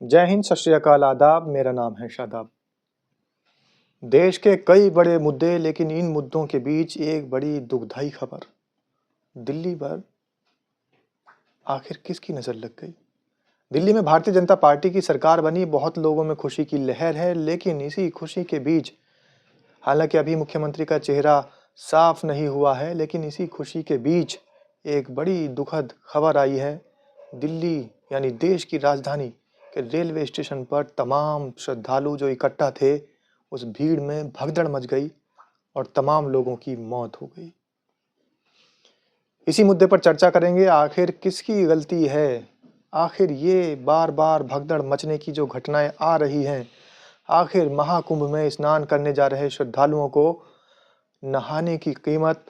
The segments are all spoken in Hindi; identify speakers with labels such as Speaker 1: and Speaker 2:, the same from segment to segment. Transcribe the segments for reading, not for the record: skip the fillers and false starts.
Speaker 1: जय हिंद, सत श्री अकाल, आदाब। मेरा नाम है शादाब। देश के कई बड़े मुद्दे, लेकिन इन मुद्दों के बीच एक बड़ी दुखदाई खबर। दिल्ली पर आखिर किसकी नजर लग गई? दिल्ली में भारतीय जनता पार्टी की सरकार बनी, बहुत लोगों में खुशी की लहर है, लेकिन इसी खुशी के बीच, हालांकि अभी मुख्यमंत्री का चेहरा साफ नहीं हुआ है, लेकिन इसी खुशी के बीच एक बड़ी दुखद खबर आई है। दिल्ली यानी देश की राजधानी के रेलवे स्टेशन पर तमाम श्रद्धालु जो इकट्ठा थे, उस भीड़ में भगदड़ मच गई और तमाम लोगों की मौत हो गई। इसी मुद्दे पर चर्चा करेंगे, आखिर किसकी गलती है? आखिर ये बार बार भगदड़ मचने की जो घटनाएं आ रही हैं, आखिर महाकुंभ में स्नान करने जा रहे श्रद्धालुओं को नहाने की कीमत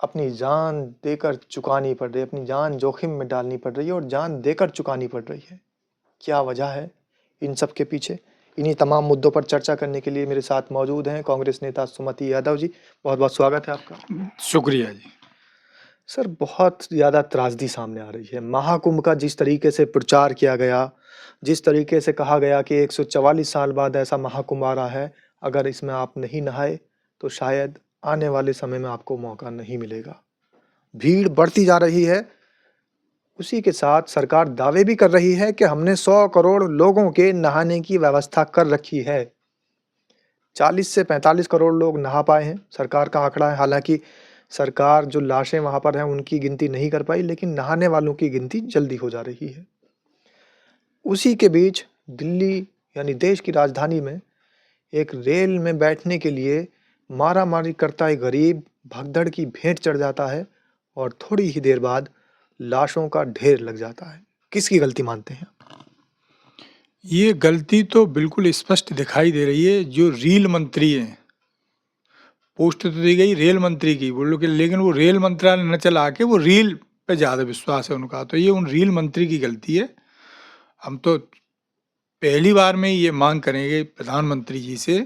Speaker 1: अपनी जान देकर चुकानी पड़ रही है, अपनी जान जोखिम में डालनी पड़ रही है और जान देकर चुकानी पड़ रही है। क्या वजह है इन सब के पीछे? इन्हीं तमाम मुद्दों पर चर्चा करने के लिए मेरे साथ मौजूद हैं कांग्रेस नेता सुमति यादव जी। बहुत बहुत स्वागत है आपका।
Speaker 2: शुक्रिया जी।
Speaker 1: सर, बहुत ज़्यादा त्रासदी सामने आ रही है। महाकुंभ का जिस तरीके से प्रचार किया गया, जिस तरीके से कहा गया कि 144 साल बाद ऐसा महाकुंभ आ रहा है, अगर इसमें आप नहीं नहाए तो शायद आने वाले समय में आपको मौका नहीं मिलेगा। भीड़ बढ़ती जा रही है, उसी के साथ सरकार दावे भी कर रही है कि हमने 100 करोड़ लोगों के नहाने की व्यवस्था कर रखी है। 40 से 45 करोड़ लोग नहा पाए हैं, सरकार का आंकड़ा है। हालांकि सरकार जो लाशें वहां पर हैं उनकी गिनती नहीं कर पाई, लेकिन नहाने वालों की गिनती जल्दी हो जा रही है। उसी के बीच दिल्ली यानी देश की राजधानी में एक रेल में बैठने के लिए मारा मारी करता एक गरीब भगदड़ की भेंट चढ़ जाता है और थोड़ी ही देर बाद लाशों का ढेर लग जाता है। किसकी गलती मानते हैं?
Speaker 2: ये गलती तो बिल्कुल स्पष्ट दिखाई दे रही है। जो रेल मंत्री हैं, पोस्ट तो दी गई रेल मंत्री की, बोलो कि लेकिन वो रेल मंत्रालय न चला के वो रेल पे ज़्यादा विश्वास है उनका, तो ये उन रेल मंत्री की गलती है। हम तो पहली बार में ये मांग करेंगे प्रधानमंत्री जी से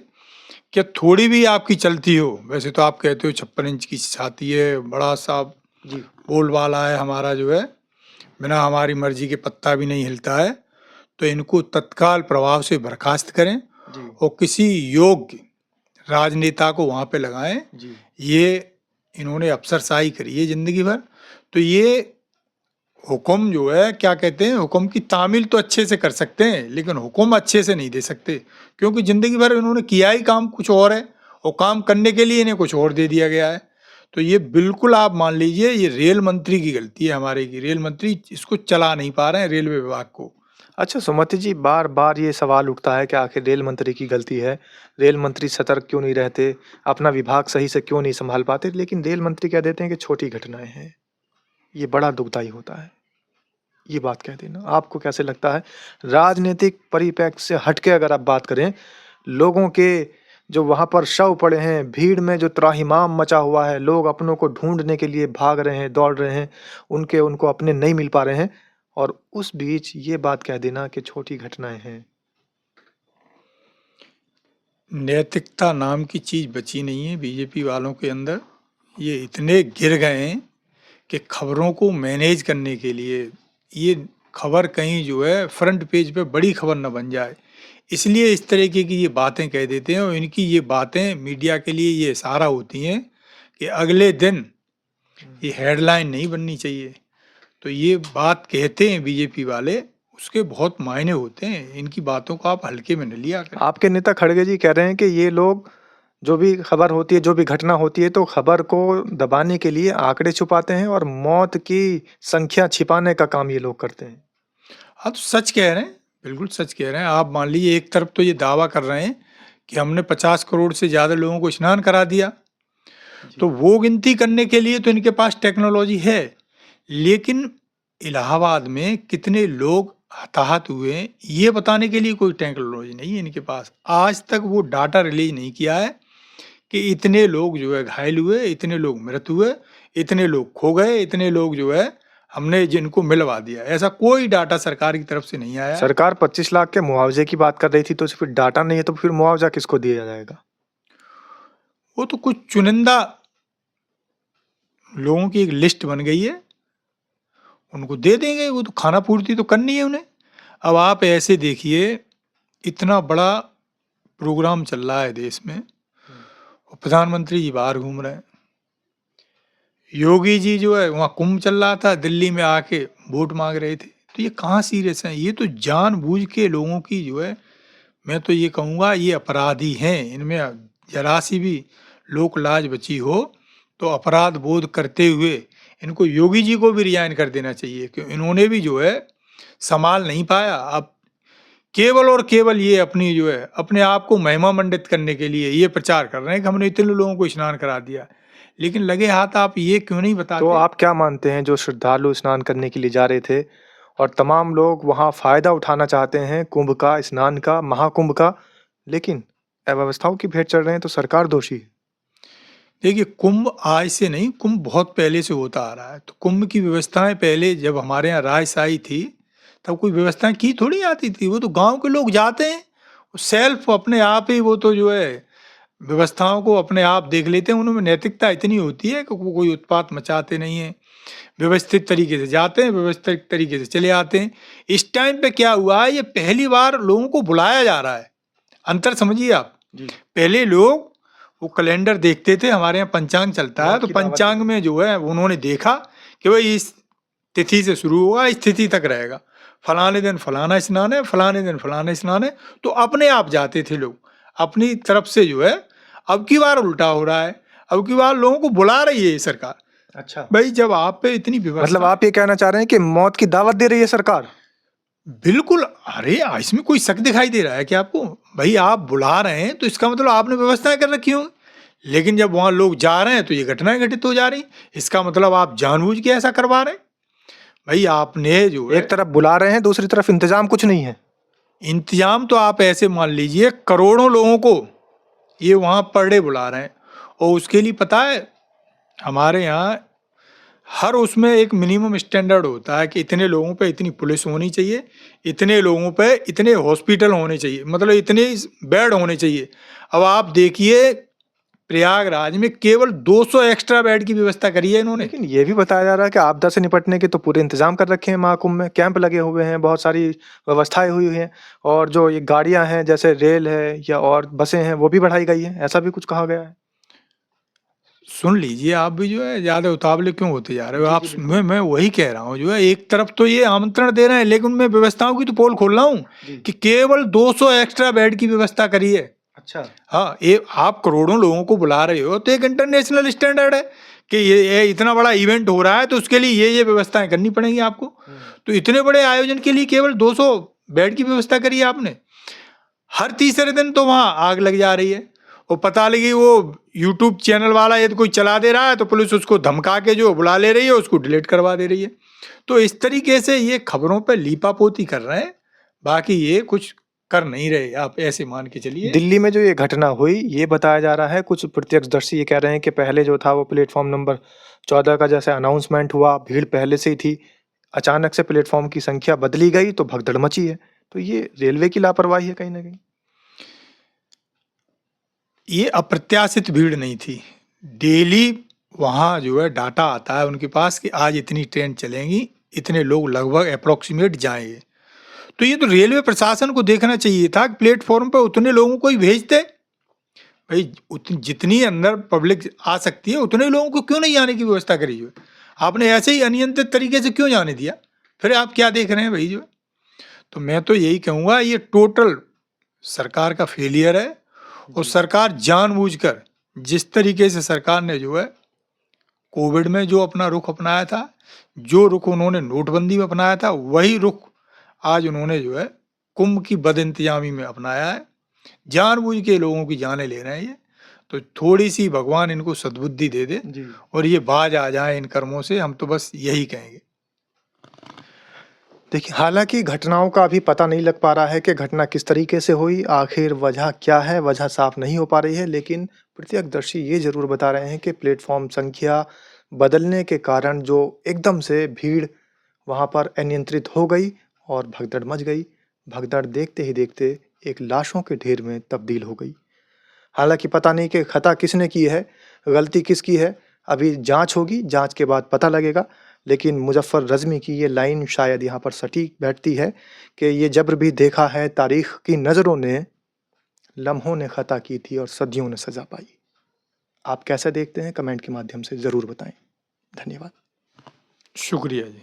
Speaker 2: कि थोड़ी भी आपकी चलती हो, वैसे तो आप कहते हो 56 इंच की छाती है, बड़ा सा
Speaker 1: जी
Speaker 2: बोल वाला है, हमारा जो है बिना हमारी मर्जी के पत्ता भी नहीं हिलता है, तो इनको तत्काल प्रभाव से बर्खास्त करें
Speaker 1: जी
Speaker 2: और किसी योग्य राजनेता को वहाँ पे लगाएं।
Speaker 1: जी
Speaker 2: ये इन्होंने अफसरशाही करी है जिंदगी भर, तो ये हुक्म जो है, क्या कहते हैं, हुक्म की तामील तो अच्छे से कर सकते हैं लेकिन हुक्म अच्छे से नहीं दे सकते, क्योंकि जिंदगी भर इन्होंने किया ही काम कुछ और है और काम करने के लिए इन्हें कुछ और दे दिया गया है। तो ये बिल्कुल आप मान लीजिए ये रेल मंत्री की गलती है, हमारे की रेल मंत्री इसको चला नहीं पा रहे हैं रेलवे विभाग को।
Speaker 1: अच्छा सुमति जी, बार बार ये सवाल उठता है कि आखिर रेल मंत्री की गलती है। रेल मंत्री सतर्क क्यों नहीं रहते, अपना विभाग सही से क्यों नहीं संभाल पाते? लेकिन रेल मंत्री कह देते हैं कि छोटी घटनाएं हैं। ये बड़ा दुखदाई होता है ये बात कह देना। आपको कैसे लगता है, राजनीतिक परिप्रेक्ष्य से हटके अगर आप बात करें, लोगों के जो वहां पर शव पड़े हैं, भीड़ में जो त्राहिमाम मचा हुआ है, लोग अपनों को ढूंढने के लिए भाग रहे हैं, दौड़ रहे हैं, उनको अपने नहीं मिल पा रहे हैं, और उस बीच ये बात कह देना कि छोटी घटनाएं हैं।
Speaker 2: नैतिकता नाम की चीज बची नहीं है बीजेपी वालों के अंदर। ये इतने गिर गए हैं कि खबरों को मैनेज करने के लिए ये खबर कहीं जो है फ्रंट पेज पे बड़ी खबर न बन जाए, इसलिए इस तरीके की ये बातें कह देते हैं और इनकी ये बातें मीडिया के लिए ये इशारा होती हैं कि अगले दिन ये हेडलाइन नहीं बननी चाहिए। तो ये बात कहते हैं बीजेपी वाले, उसके बहुत मायने होते हैं। इनकी बातों को आप हल्के में न लिया करें।
Speaker 1: आपके नेता खड़गे जी कह रहे हैं कि ये लोग जो भी खबर होती है, जो भी घटना होती है, तो खबर को दबाने के लिए आंकड़े छुपाते हैं और मौत की संख्या छिपाने का काम ये लोग करते हैं।
Speaker 2: आप सच कह रहे हैं, बिल्कुल सच कह रहे हैं। आप मान लीजिए एक तरफ तो ये दावा कर रहे हैं कि हमने 50 करोड़ से ज़्यादा लोगों को स्नान करा दिया, तो वो गिनती करने के लिए तो इनके पास टेक्नोलॉजी है, लेकिन इलाहाबाद में कितने लोग हताहत हुए हैं ये बताने के लिए कोई टेक्नोलॉजी नहीं है इनके पास। आज तक वो डाटा रिलीज नहीं किया है कि इतने लोग जो है घायल हुए, इतने लोग मृत्यु हुए, इतने लोग खो गए, इतने लोग जो है हमने जिनको मिलवा दिया, ऐसा कोई डाटा सरकार की तरफ से नहीं आया।
Speaker 1: सरकार 25 लाख के मुआवजे की बात कर रही थी, तो फिर डाटा नहीं है तो फिर मुआवजा किसको दिया जाएगा?
Speaker 2: वो तो कुछ चुनिंदा लोगों की एक लिस्ट बन गई है, उनको दे देंगे, वो तो खाना पूर्ति तो करनी है उन्हें। अब आप ऐसे देखिए, इतना बड़ा प्रोग्राम चल रहा है देश में और प्रधानमंत्री जी बाहर घूम रहे हैं। योगी जी जो है वहाँ कुंभ चल रहा था, दिल्ली में आके वोट मांग रहे थे। तो ये कहाँ सीरियस हैं? ये तो जानबूझ के लोगों की जो है, मैं तो ये कहूँगा ये अपराधी हैं। इनमें जरा सी भी लोक लाज बची हो तो अपराध बोध करते हुए इनको, योगी जी को भी रिजाइन कर देना चाहिए, क्योंकि इन्होंने भी जो है संभाल नहीं पाया। अब केवल और केवल ये अपनी जो है अपने आप को महिमा मंडित करने के लिए ये प्रचार कर रहे हैं कि हमने इतने लोगों को स्नान करा दिया। लेकिन लगे हाथ आप ये क्यों नहीं
Speaker 1: तो
Speaker 2: बताते?
Speaker 1: आप क्या मानते हैं जो श्रद्धालु स्नान करने के लिए जा रहे थे और तमाम लोग वहाँ फ़ायदा उठाना चाहते हैं कुंभ का, स्नान का, महाकुंभ का, लेकिन अव्यवस्थाओं की भेंट चढ़ रहे हैं तो सरकार दोषी है?
Speaker 2: देखिए, कुंभ आज से नहीं, कुंभ बहुत पहले से होता आ रहा है। तो कुंभ की व्यवस्थाएं पहले जब हमारे यहाँ राजशाही थी, तब कोई व्यवस्थाएं की थोड़ी आती थी। वो तो गांव के लोग जाते हैं, सेल्फ अपने आप ही वो तो जो है व्यवस्थाओं को अपने आप देख लेते हैं। उनमें नैतिकता इतनी होती है कि वो कोई उत्पात मचाते नहीं हैं, व्यवस्थित तरीके से जाते हैं, व्यवस्थित तरीके से चले आते हैं। इस टाइम पे क्या हुआ है, ये पहली बार लोगों को बुलाया जा रहा है। अंतर समझिए आप।
Speaker 1: जी।
Speaker 2: पहले लोग वो कैलेंडर देखते थे, हमारे यहाँ पंचांग चलता है,
Speaker 1: मौत
Speaker 2: तो
Speaker 1: की दावत
Speaker 2: पंचांग
Speaker 1: देते
Speaker 2: में जो है उन्होंने देखा कि भाई इस तिथि से शुरू होगा, इस तिथि तक रहेगा, फलाने दिन फलाना स्नान है, फलाने दिन फलाना स्नान है। तो अपने आप जाते थे लोग अपनी तरफ से जो है। अब की बार उल्टा हो रहा है, अब की बार लोगों को बुला रही है ये सरकार।
Speaker 1: अच्छा,
Speaker 2: भाई जब आप पे इतनी
Speaker 1: मतलब
Speaker 2: व्यवस्था,
Speaker 1: आप ये कहना चाह रहे हैं कि मौत की दावत दे रही है सरकार?
Speaker 2: बिल्कुल। अरे इसमें कोई शक दिखाई दे रहा है कि आपको? भाई आप बुला रहे हैं तो इसका मतलब आपने व्यवस्थाएं कर रखी होंगी। लेकिन जब वहां लोग जा रहे हैं तो ये घटनाएं घटित हो जा रही। इसका मतलब आप जानबूझ के ऐसा करवा रहे हैं। भाई आपने जो है
Speaker 1: एक तरफ बुला रहे हैं, दूसरी तरफ इंतजाम कुछ नहीं है।
Speaker 2: इंतजाम, तो आप ऐसे मान लीजिए करोड़ों लोगों को ये वहां पर डे बुला रहे हैं। और उसके लिए पता है हमारे यहाँ हर उसमें एक मिनिमम स्टैंडर्ड होता है कि इतने लोगों पे इतनी पुलिस होनी चाहिए, इतने लोगों पे इतने हॉस्पिटल होने चाहिए, मतलब इतने बेड होने चाहिए। अब आप देखिए प्रयागराज में केवल 200 एक्स्ट्रा बेड की व्यवस्था करी है इन्होंने।
Speaker 1: लेकिन ये भी बताया जा रहा है कि आपदा से निपटने के तो पूरे इंतजाम कर रखे हैं महाकुंभ में, कैंप लगे हुए हैं, बहुत सारी व्यवस्थाएं हुई हैं और जो ये गाड़ियां हैं जैसे रेल है या और बसें हैं वो भी बढ़ाई गई हैं, ऐसा भी कुछ कहा गया है।
Speaker 2: सुन लीजिए, आप भी जो है ज्यादा उतावले क्यों होते जा रहे हो?
Speaker 1: जी
Speaker 2: आप
Speaker 1: जी बिल्कुल।
Speaker 2: मैं वही कह रहा हूँ, जो है एक तरफ तो ये आमंत्रण दे रहे हैं, लेकिन मैं व्यवस्थाओं की तो पोल खोल रहा हूँ
Speaker 1: जी।
Speaker 2: कि केवल 200 एक्स्ट्रा बेड की व्यवस्था करी है।
Speaker 1: अच्छा।
Speaker 2: हाँ, ये आप करोड़ों लोगों को बुला रहे हो तो एक इंटरनेशनल स्टैंडर्ड है कि ये इतना बड़ा इवेंट हो रहा है तो उसके लिए ये व्यवस्थाएं करनी पड़ेंगी आपको। तो इतने बड़े आयोजन के लिए केवल 200 बेड की व्यवस्था करी है आपने। हर तीसरे दिन तो वहां आग लग जा रही है। और पता लगी वो यूट्यूब चैनल वाला यदि कोई चला दे रहा है तो पुलिस उसको धमका के जो बुला ले रही है उसको डिलीट करवा दे रही है। तो इस तरीके से ये खबरों पर लीपापोती कर रहे हैं, बाकी ये कुछ कर नहीं रहे। आप ऐसे मान के चलिए।
Speaker 1: दिल्ली में जो ये घटना हुई ये बताया जा रहा है, कुछ प्रत्यक्षदर्शी ये कह रहे हैं कि पहले जो था वो प्लेटफॉर्म नंबर 14 का जैसे अनाउंसमेंट हुआ, भीड़ पहले से ही थी, अचानक से प्लेटफॉर्म की संख्या बदली गई तो भगदड़ मची है। तो ये रेलवे की लापरवाही है कहीं ना कहीं।
Speaker 2: ये अप्रत्याशित भीड़ नहीं थी। डेली वहाँ जो है डाटा आता है उनके पास कि आज इतनी ट्रेन चलेंगी, इतने लोग लगभग अप्रोक्सीमेट जाएंगे। तो ये तो रेलवे प्रशासन को देखना चाहिए था कि प्लेटफॉर्म पर उतने लोगों को ही भेजते। भाई जितनी अंदर पब्लिक आ सकती है उतने लोगों को क्यों नहीं आने की व्यवस्था करी जो है? आपने ऐसे ही अनियंत्रित तरीके से क्यों जाने दिया? फिर आप क्या देख रहे हैं भाई जो है? तो मैं तो यही कहूँगा ये टोटल सरकार का फेलियर है। और सरकार जानबूझकर, जिस तरीके से सरकार ने जो है कोविड में जो अपना रुख अपनाया था, जो रुख उन्होंने नोटबंदी में अपनाया था, वही रुख आज उन्होंने जो है कुंभ की बदइंतजामी में अपनाया है। जानबूझ के लोगों की जानें ले रहे हैं ये। तो थोड़ी सी भगवान इनको सद्बुद्धि दे दे
Speaker 1: जी।
Speaker 2: और ये बाज आ जाए इन कर्मों से, हम तो बस यही कहेंगे।
Speaker 1: देखिए, हालांकि घटनाओं का अभी पता नहीं लग पा रहा है कि घटना किस तरीके से हुई, आखिर वजह क्या है, वजह साफ नहीं हो पा रही है। लेकिन प्रत्यक्षदर्शी ये ज़रूर बता रहे हैं कि प्लेटफॉर्म संख्या बदलने के कारण जो एकदम से भीड़ वहाँ पर अनियंत्रित हो गई और भगदड़ मच गई। भगदड़ देखते ही देखते एक लाशों के ढेर में तब्दील हो गई। हालांकि पता नहीं कि खता किसने की है, गलती किसकी है, अभी जांच होगी, जांच के बाद पता लगेगा। लेकिन मुज़फ़्फ़र रज़्मी की ये लाइन शायद यहाँ पर सटीक बैठती है कि ये जब्र भी देखा है तारीख़ की नज़रों ने, लम्हों ने ख़ता की थी और सदियों ने सज़ा पाई। आप कैसे देखते हैं? कमेंट के माध्यम से ज़रूर बताएँ। धन्यवाद।
Speaker 2: शुक्रिया जी।